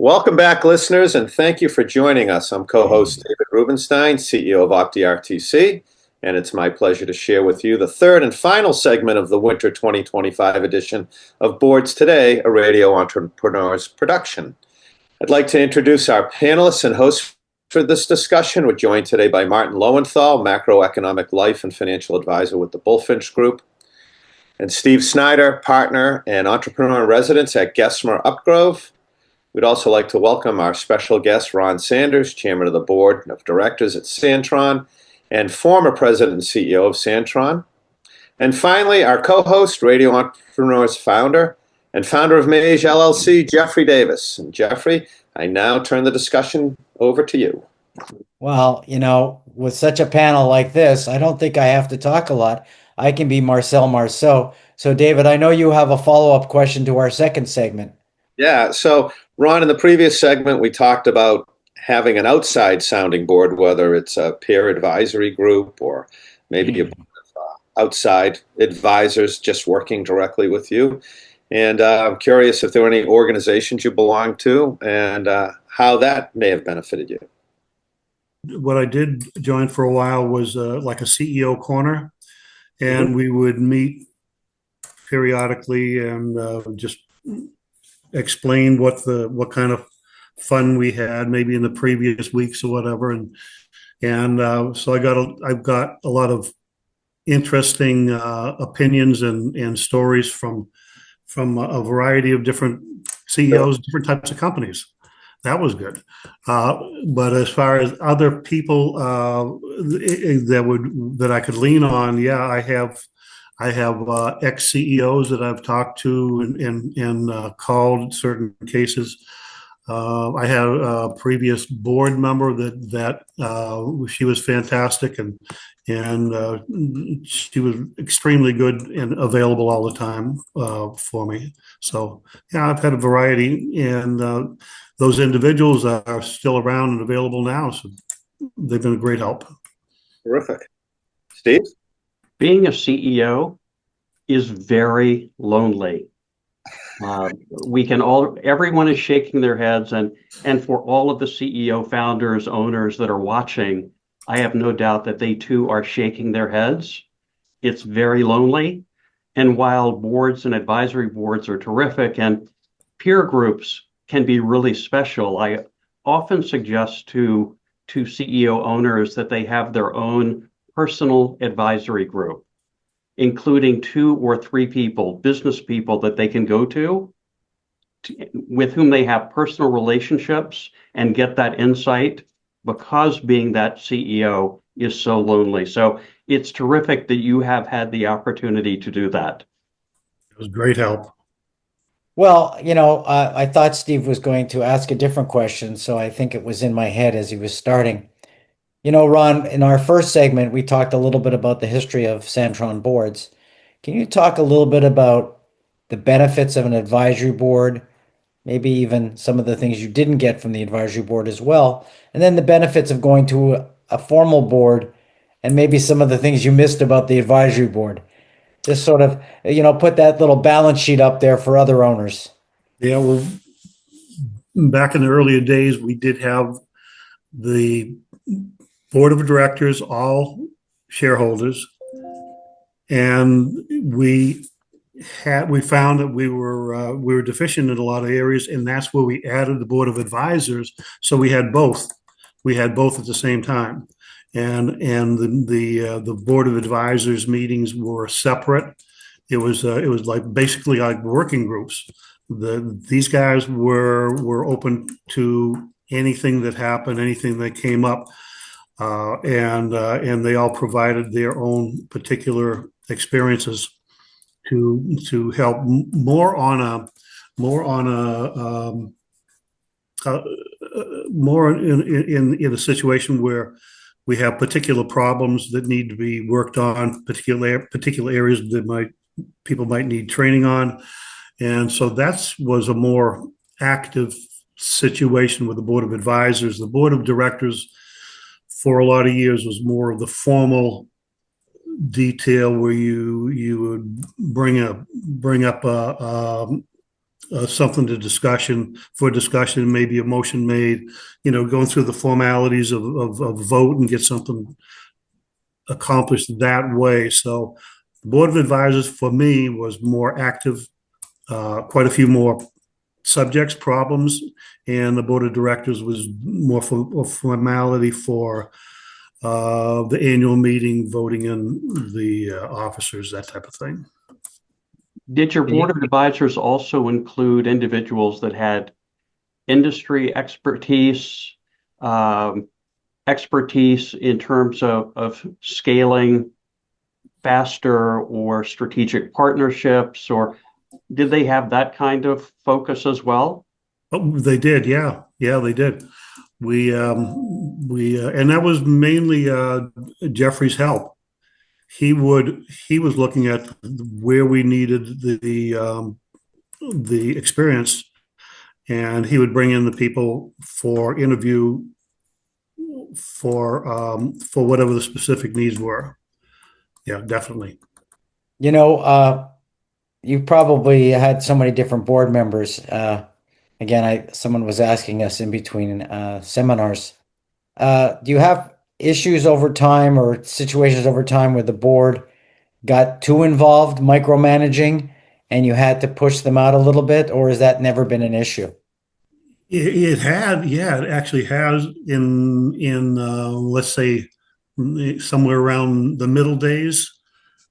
Welcome back, listeners, and thank you for joining us. I'm co-host David Rubinstein, CEO of OptiRTC, and it's my pleasure to share with you the third and final segment of the Winter 2025 edition of Boards Today, a Radio Entrepreneurs production. I'd like to introduce our panelists and hosts for this discussion. We're joined today by Martin Lowenthal, macroeconomic life and financial advisor with the Bulfinch Group, and Steve Snyder, partner and entrepreneur in residence at Gesmer, Updegrove. We'd also like to welcome our special guest, Ron Sanders, chairman of the board of directors at San-tron and former president and CEO of San-tron. And finally, our co-host, Radio Entrepreneurs founder and founder of Mage LLC, JDavis. And Jeffrey, I now turn the discussion over to you. Well, with such a panel like this, I don't think I have to talk a lot. I can be Marcel Marceau. So, David, I know you have a follow-up question to our second segment. Yeah, so Ron, in the previous segment, we talked about having an outside sounding board, whether it's a peer advisory group or maybe a outside advisors just working directly with you. And I'm curious if there were any organizations you belong to and how that may have benefited you. What I did join for a while was like a CEO corner, and we would meet periodically and just explain what kind of fun we had maybe in the previous weeks or whatever, and so I've got a lot of interesting opinions and stories from a variety of different CEOs, different types of companies. That was good. But as far as other people that I could lean on, yeah, I have ex-CEOs that I've talked to and called certain cases. I had a previous board member that she was fantastic and she was extremely good and available all the time for me. So yeah, I've had a variety, and those individuals are still around and available now. So they've been a great help. Terrific. Steve? Being a CEO is very lonely. Everyone is shaking their heads, and for all of the CEO founders, owners that are watching, I have no doubt that they too are shaking their heads. It's very lonely. And while boards and advisory boards are terrific and peer groups can be really special, I often suggest to CEO owners that they have their own personal advisory group, including 2 or 3 people, business people that they can go to with whom they have personal relationships and get that insight, because being that CEO is so lonely. So it's terrific that you have had the opportunity to do that. It was great help. Well, I thought Steve was going to ask a different question, so I think it was in my head as he was starting. Ron, in our first segment, we talked a little bit about the history of San-tron boards. Can you talk a little bit about the benefits of an advisory board, maybe even some of the things you didn't get from the advisory board as well, and then the benefits of going to a formal board and maybe some of the things you missed about the advisory board? Just sort of, put that little balance sheet up there for other owners. Yeah, well, back in the earlier days, we did have the board of directors, all shareholders, and we found that we were deficient in a lot of areas, and that's where we added the board of advisors. So we had both. We had both at the same time, and the board of advisors meetings were separate. It was like basically like working groups. These guys were open to anything that happened, anything that came up. And they all provided their own particular experiences to help more in a situation where we have particular problems that need to be worked on, particular areas that people might need training on, and so that was a more active situation with the board of advisors. The board of directors, for a lot of years, was more of the formal detail where you would bring up a something to discussion, maybe a motion made, going through the formalities of vote and get something accomplished that way. So the Board of Advisors for me was more active, quite a few more subjects, problems, and the Board of Directors was more for formality for the annual meeting, voting in the officers, that type of thing. Did your board of advisors also include individuals that had industry expertise, expertise in terms of scaling faster or strategic partnerships, or did they have that kind of focus as well? Oh, they did, yeah, they did. We and that was mainly Jeffrey's help. He was looking at where we needed the experience, and he would bring in the people for interview for whatever the specific needs were. Yeah, definitely. You probably had so many different board members. Again, someone was asking us in between seminars. Do you have issues over time or situations over time where the board got too involved micromanaging and you had to push them out a little bit, or has that never been an issue? It had, yeah, it actually has in let's say somewhere around the middle days.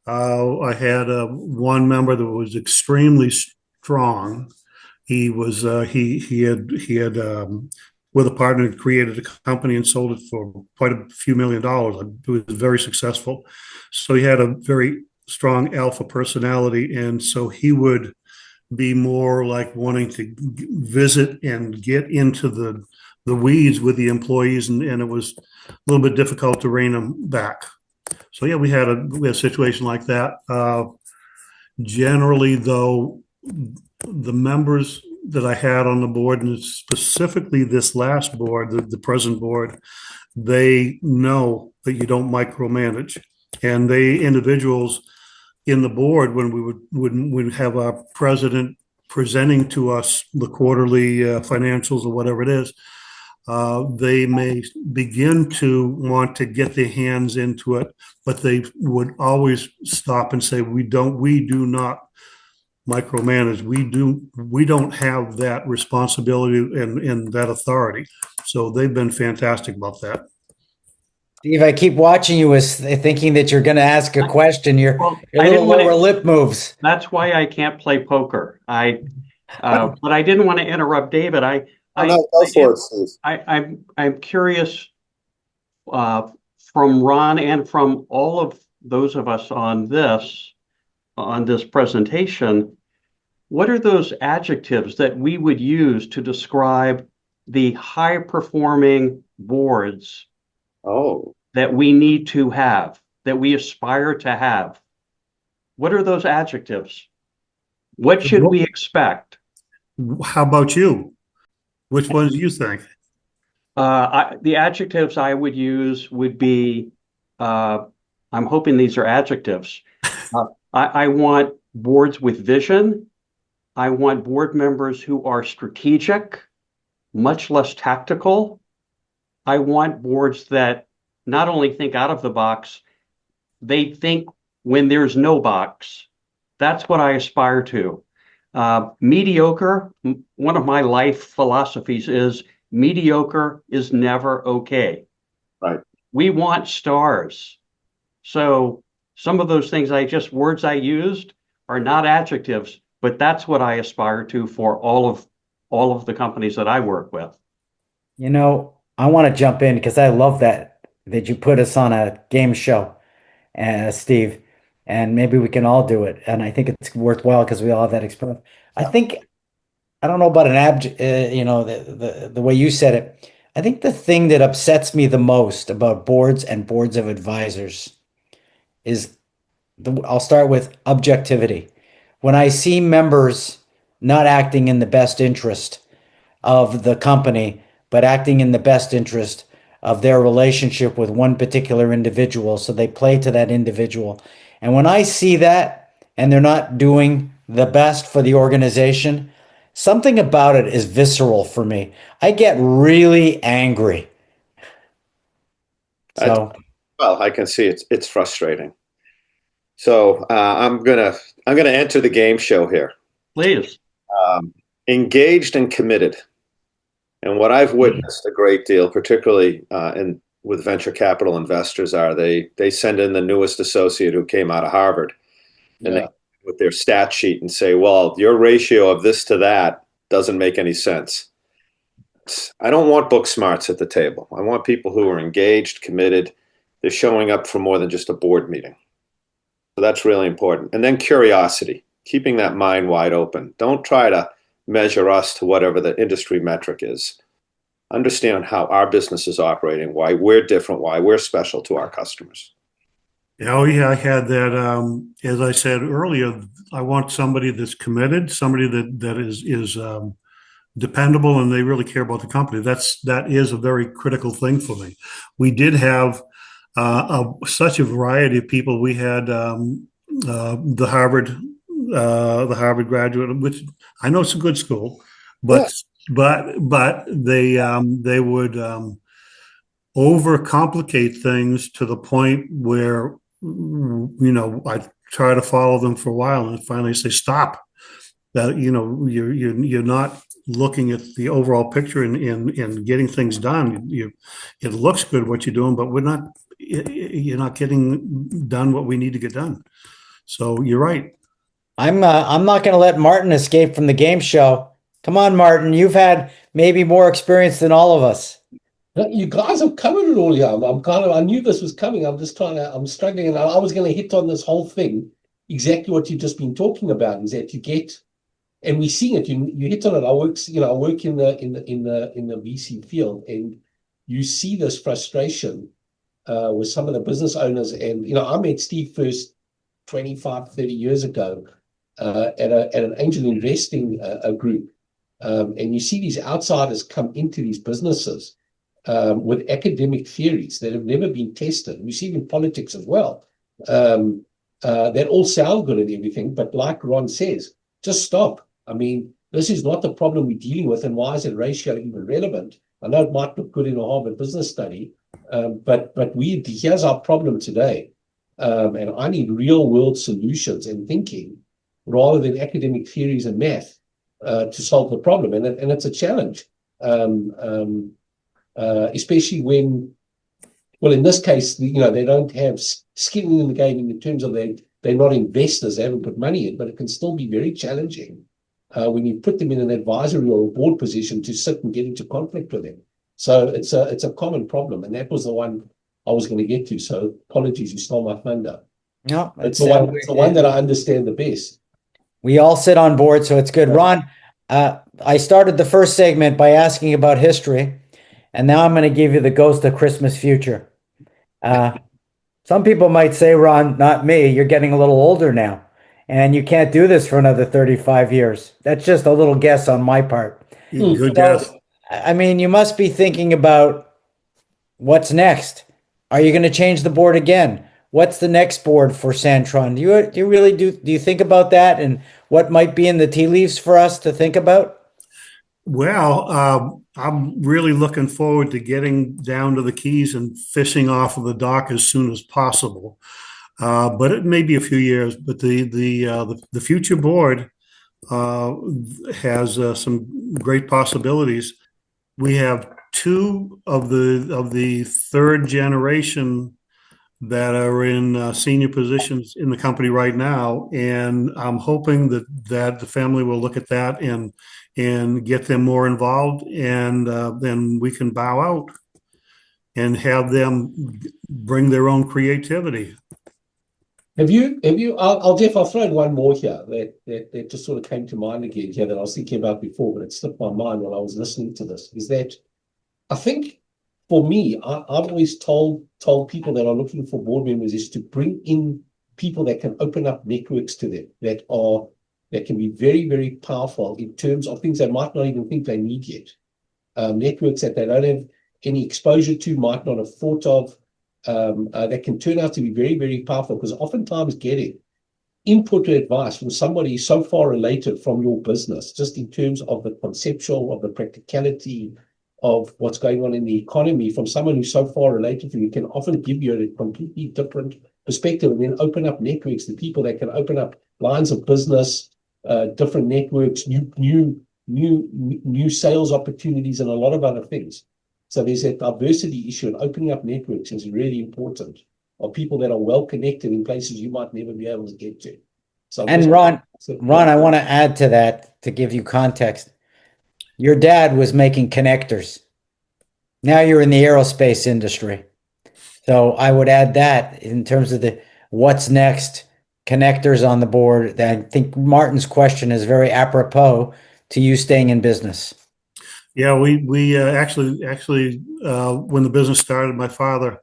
I had one member that was extremely strong. He was he had with a partner created a company and sold it for quite a few $1 million. It was very successful. So he had a very strong alpha personality, and so he would be more like wanting to visit and get into the weeds with the employees, and it was a little bit difficult to rein them back. So yeah, we had a situation like that. Generally, though, the members that I had on the board, and specifically this last board, the present board, they know that you don't micromanage, and they individuals in the board, when we would have our president presenting to us the quarterly financials or whatever it is, they may begin to want to get their hands into it, but they would always stop and say, we do not micromanage. We don't have that responsibility and that authority. So they've been fantastic about that. Steve, I keep watching you as thinking that you're going to ask a question. Your little lower lip moves. That's why I can't play poker. But I didn't want to interrupt David. I'm curious from Ron and from all of those of us on this presentation, what are those adjectives that we would use to describe the high performing boards that we need to have, that we aspire to have? What are those adjectives? What should we expect? How about you? Which ones do you think? The adjectives I would use would be, I'm hoping these are adjectives. I want boards with vision. I want board members who are strategic, much less tactical. I want boards that not only think out of the box, they think when there's no box. That's what I aspire to. Mediocre, one of my life philosophies is mediocre is never okay. Right. We want stars. So some of those things words I used are not adjectives, but that's what I aspire to for all of the companies that I work with. I want to jump in because I love that you put us on a game show, Steve, and maybe we can all do it. And I think it's worthwhile because we all have that experience. I don't know about the way you said it. I think the thing that upsets me the most about boards and boards of advisors is I'll start with objectivity. When I see members not acting in the best interest of the company, but acting in the best interest of their relationship with one particular individual, so they play to that individual. And when I see that and they're not doing the best for the organization, something about it is visceral for me. I get really angry. So, Well, I can see it's frustrating. So I'm gonna enter the game show here. Please. Engaged and committed. And what I've witnessed a great deal, particularly with venture capital investors, are they send in the newest associate who came out of Harvard, and they with their stat sheet and say, "Well, your ratio of this to that doesn't make any sense." I don't want book smarts at the table. I want people who are engaged, committed. They're showing up for more than just a board meeting. So that's really important. And then curiosity, keeping that mind wide open. Don't try to measure us to whatever the industry metric is. Understand how our business is operating, why we're different, why we're special to our customers. Oh yeah, I had that. As I said earlier, I want somebody that's committed, somebody that is dependable, and they really care about the company. That is a very critical thing for me. We did have such a variety of people. We had the Harvard graduate, which I know it's a good school, but they would overcomplicate things to the point where I try to follow them for a while, and finally say stop. That you're not looking at the overall picture and getting things done. It looks good what you're doing, but you're not getting done what we need to get done. So you're right. I'm not going to let Martin escape from the game show. Come on, Martin. You've had maybe more experience than all of us. You guys have covered it all here. I knew this was coming. I'm struggling, and I was going to hit on this whole thing. Exactly what you've just been talking about is that you get, and we're seeing it. You hit on it. I work in the VC field, and you see this frustration with some of the business owners. And I met Steve first 25, 30 years ago at an angel investing group, and you see these outsiders come into these businesses with academic theories that have never been tested. We see it in politics as well. That all sound good and everything, but like Ron says, just stop. I mean, this is not the problem we're dealing with, and why is that ratio even relevant? I know it might look good in a Harvard business study, but here's our problem today. And I need real world solutions and thinking rather than academic theories and math to solve the problem. And it's a challenge. Especially when, well, in this case, they don't have skin in the game in terms of they're not investors, they haven't put money in, but it can still be very challenging when you put them in an advisory or a board position to sit and get into conflict with them. So it's a common problem, and that was the one I was going to get to. So apologies, you stole my thunder. No, it's the one that I understand the best. We all sit on board, so it's good. Ron, I started the first segment by asking about history. And now I'm going to give you the ghost of Christmas future. Some people might say, Ron, not me, you're getting a little older now, and you can't do this for another 35 years. That's just a little guess on my part. Good guess. I mean, you must be thinking about what's next. Are you going to change the board again? What's the next board for San-tron? Do you really do you think about that, and what might be in the tea leaves for us to think about? Well, I'm really looking forward to getting down to the Keys and fishing off of the dock as soon as possible. But it may be a few years. But the future board has some great possibilities. We have two of the third generation that are in senior positions in the company right now, and I'm hoping that the family will look at that and get them more involved, and then we can bow out and have them bring their own creativity. Have you? I'll throw in one more here that just sort of came to mind again here that I was thinking about before, but it slipped my mind while I was listening to this. Is that I think for me, I've always told people that are looking for board members is to bring in people that can open up networks to them that can be very, very powerful in terms of things they might not even think they need yet. Networks that they don't have any exposure to, might not have thought of, that can turn out to be very, very powerful, because oftentimes getting input or advice from somebody so far related from your business, just in terms of the conceptual, of the practicality of what's going on in the economy, from someone who's so far related to you, can often give you a completely different perspective, and then open up networks, the people that can open up lines of business, different networks, new sales opportunities, and a lot of other things. So there's that diversity issue, and opening up networks is really important, of people that are well connected in places you might never be able to get to. So And Ron, I want to add to that to give you context. Your dad was making connectors. Now you're in the aerospace industry. So I would add that in terms of the what's next, connectors on the board. I think Martin's question is very apropos to you staying in business. Yeah, we actually when the business started, my father,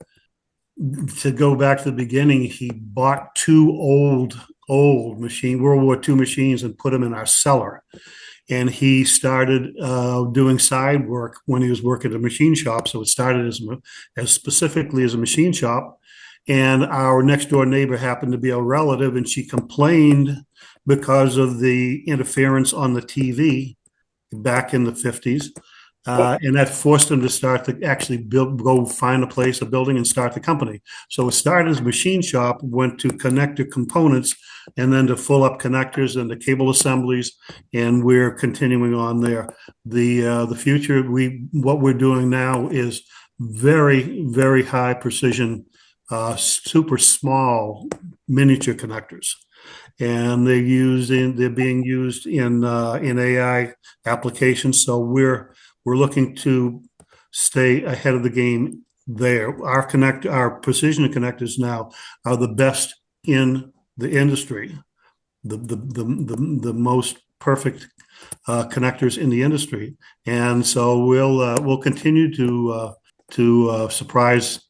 to go back to the beginning, he bought two old World War II machines and put them in our cellar. And he started doing side work when he was working at a machine shop. So it started as specifically as a machine shop. And our next door neighbor happened to be a relative, and she complained because of the interference on the TV back in the 50s. And that forced him to start to actually go find a building and start the company. So it started as a machine shop, went to connector components, and then to full up connectors and the cable assemblies. And we're continuing on there. The future, what we're doing now is very, very high precision, super small miniature connectors. And they're being used in AI applications. So we're looking to stay ahead of the game there. Our precision connectors now are the best in the industry, the most perfect connectors in the industry, and so we'll continue to surprise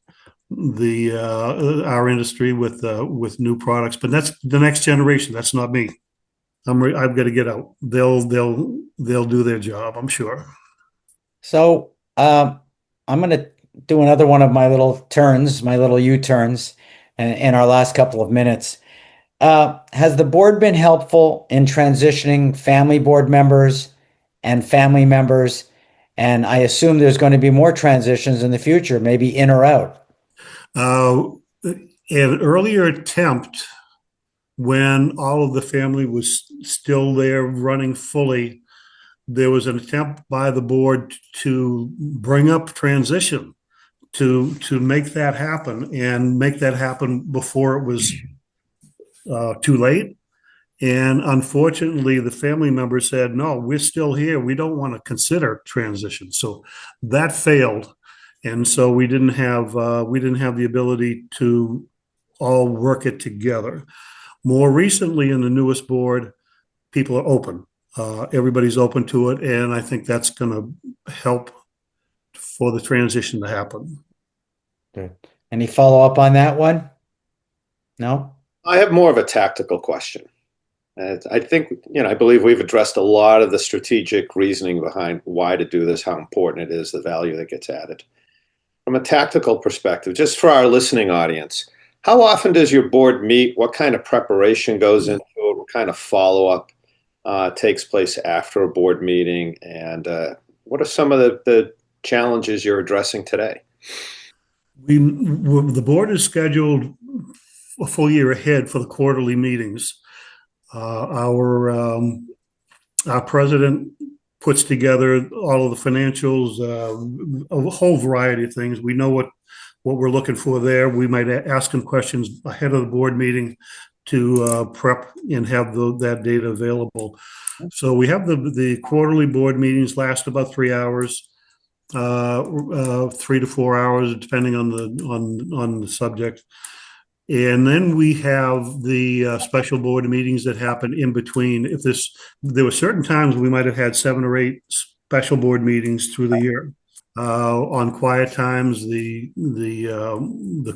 our industry with new products. But that's the next generation. That's not me. I've got to get out. They'll do their job, I'm sure. So I'm going to do another one of my little turns, my little U-turns in our last couple of minutes. Has the board been helpful in transitioning family board members and family members? And I assume there's going to be more transitions in the future, maybe in or out. An earlier attempt, when all of the family was still there running fully, there was an attempt by the board to bring up transition to make that happen, and make that happen before it was too late. And unfortunately, the family members said, no, we're still here. We don't want to consider transition. So that failed. And so we didn't have the ability to all work it together. More recently, in the newest board, people are open. Everybody's open to it, and I think that's going to help for the transition to happen. Good. Any follow up on that one? No? I have more of a tactical question. I think, I believe we've addressed a lot of the strategic reasoning behind why to do this, how important it is, the value that gets added. From a tactical perspective, just for our listening audience, how often does your board meet? What kind of preparation goes into it? What kind of follow-up takes place after a board meeting? And what are some of the challenges you're addressing today? The board is scheduled a full year ahead for the quarterly meetings. Our president puts together all of the financials, a whole variety of things. We know what we're looking for there. We might ask him questions ahead of the board meeting to prep and have that data available. So we have the quarterly board meetings last about 3 hours, 3 to 4 hours, depending on the subject. And then we have the special board meetings that happen in between. There were certain times we might have had 7 or 8 special board meetings through the year. On quiet times, the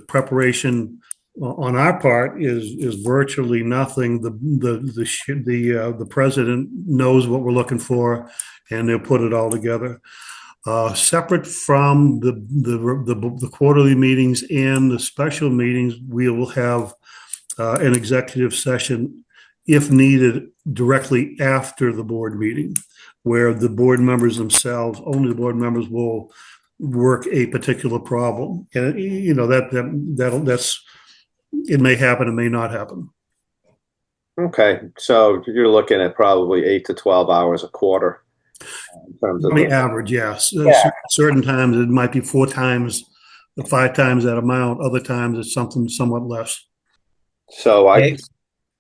preparation on our part is virtually nothing. The president knows what we're looking for, and they'll put it all together. Separate from the quarterly meetings and the special meetings, we will have an executive session if needed, directly after the board meeting, where the board members themselves, only the board members will work a particular problem. And, that's, it may happen, it may not happen. Okay, so you're looking at probably 8 to 12 hours a quarter in terms of On the average, yes. Yeah. Certain times it might be 4 times, 5 times that amount. Other times it's something somewhat less. So Okay.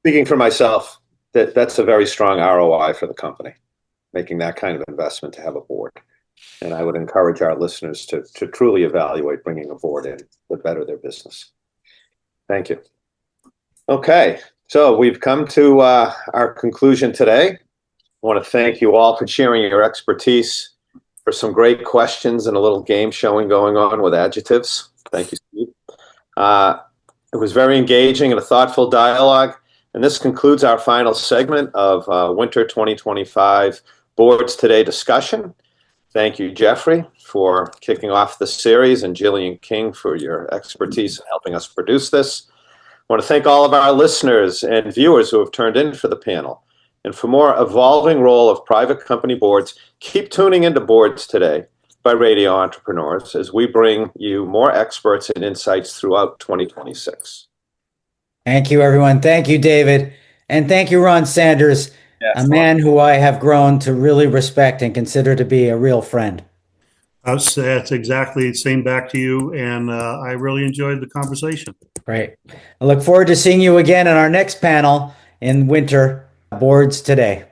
speaking for myself, that's a very strong ROI for the company, making that kind of investment to have a board. And I would encourage our listeners to truly evaluate bringing a board in to better their business. Thank you. Okay, so we've come to our conclusion today. I want to thank you all for sharing your expertise, for some great questions and a little game showing going on with adjectives. Thank you, Steve. It was very engaging and a thoughtful dialogue. And this concludes our final segment of Winter 2025 Boards Today discussion. Thank you, Jeffrey, for kicking off the series, and Jillian King for your expertise in helping us produce this. I want to thank all of our listeners and viewers who have turned in for the panel. And for more evolving role of private company boards, keep tuning into Boards Today by Radio Entrepreneurs as we bring you more experts and insights throughout 2026. Thank you, everyone. Thank you, David. And thank you, Ron Sanders, Yes, a man who I have grown to really respect and consider to be a real friend. That's exactly the same back to you. And I really enjoyed the conversation. Great. I look forward to seeing you again in our next panel in Winter Boards Today.